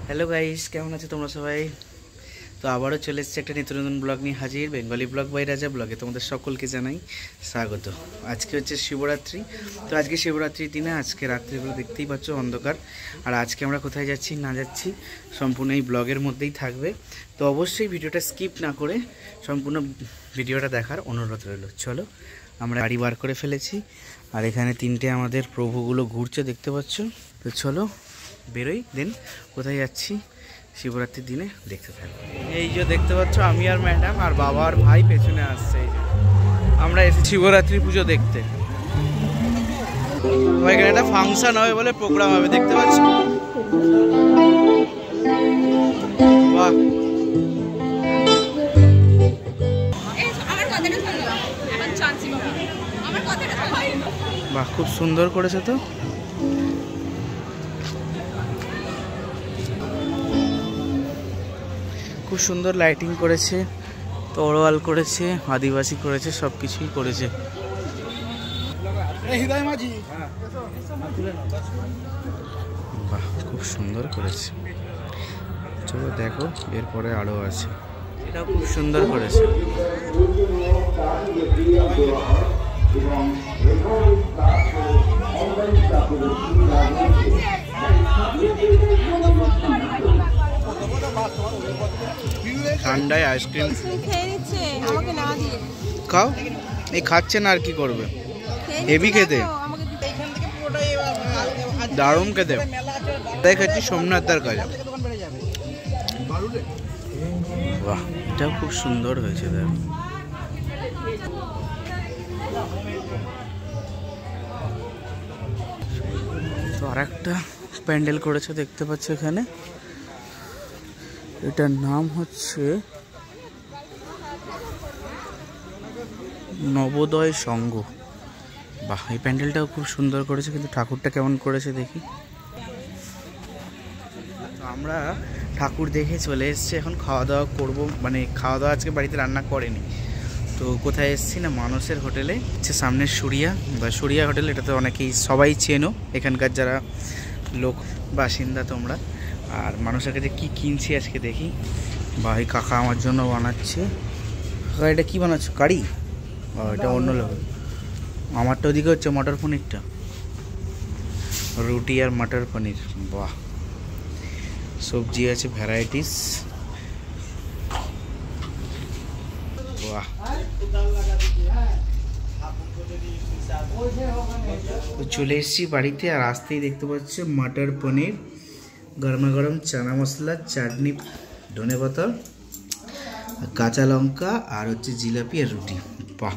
Hello guys, কেমন আছো তোমরা সবাই? তো আবারও চলে এসেছি একটা নিত্য নতুন ব্লগ নিয়ে হাজির, বেঙ্গলি ব্লগ বাই রাজা ব্লগে তোমাদের সকলকে জানাই স্বাগত। আজকে হচ্ছে শিবরাত্রি। তো আজকে শিবরাত্রির দিনে আজকে রাত্রিবেলা দেখতেই পাচ্ছ অন্ধকার। আর আজকে আমরা কোথায় যাচ্ছি না যাচ্ছি সম্পূর্ণ এই ব্লগের মধ্যেই থাকবে। তো অবশ্যই ভিডিওটা স্কিপ না করে সম্পূর্ণ ভিডিওটা দেখার অনুরোধ রইল। চলো, আমরা গাড়ি বার করে ফেলেছি আর এখানে তিনটে আমাদের প্রভুগুলো ঘুরছে দেখতে পাচ্ছ। তো চলো বেরোই, দেন কোথায় যাচ্ছি শিবরাত্রির দিনে দেখতে থাকবো। এই যে দেখতে পাচ্ছ আমি আর ম্যাডাম আর বাবা আর ভাই পেছনে আসছে। এই যে আমরা এসেছি শিবরাত্রি পুজো দেখতে। এখানে একটা ফাংশন হবে বলে প্রোগ্রাম হবে দেখতে পাচ্ছ। বাহ, বাহ, খুব সুন্দর করেছে তো। খুব সুন্দর লাইটিং করেছে, তরোয়াল করেছে, আদিবাসী করেছে, সব কিছুই করেছে। বাহ, খুব সুন্দর করেছে। চলো দেখো, এরপরে আরো আছে, এটাও খুব সুন্দর করেছে। ঠান্ডায় আইসক্রিম খাও, এই খাচ্ছে না আর কি করবে, হেভি খেতে, দারুণ খেতে। তাই খাচ্ছি সোমনাথদার কাজে। বাহ, এটাও খুব সুন্দর হয়েছে। দেখ, তো আর একটা প্যান্ডেল করেছে দেখতে পাচ্ছ এখানে, এটার নাম হচ্ছে নবোদয় সংঘ। বাহ, এই প্যান্ডেলটাও খুব সুন্দর করেছে, কিন্তু ঠাকুরটা কেমন করেছে দেখি। তো আমরা ঠাকুর দেখে চলে এসেছি, এখন খাওয়া দাওয়া করবো। মানে খাওয়া দাওয়া আজকে বাড়িতে রান্না করেনি। তো কোথায় এসেছি না মানসের হোটেলে, হচ্ছে সামনে সুরিয়া বা সুরিয়া হোটেল। এটা তো অনেকেই সবাই চেনো, এখানকার যারা লোক বাসিন্দা তোমরা। আর মানুষের কাছে কী কিনছি আজকে দেখি। ভাই কাকা আমার জন্য বানাচ্ছে। কাকা এটা কী বানাচ্ছ? কারি? এটা অন্য লোক। আমারটা ওদিকে হচ্ছে মটর পনিরটা, রুটি আর মটর পনির। বাহ, সবজি আছে ভ্যারাইটিস। বাহ, চলে এসেছি বাড়িতে আর আসতেই দেখতে পাচ্ছ মটর পনির, গরমা গরম চানা মশলা, চাটনি, ধনেপাতা, কাঁচা লঙ্কা আর হচ্ছে জিলাপি আর রুটি। বাহ,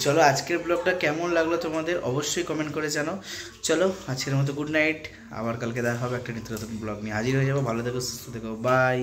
চলো আজকের ব্লগটা কেমন লাগলো তোমাদের অবশ্যই কমেন্ট করে জানাও। চলো আজকের মতো গুড নাইট, আবার কালকে দেখা হবে একটা নিত্য নতুন ব্লগ নিয়ে হাজির হয়ে যাবো। ভালো থেকো, সুস্থ থেকো, বাই।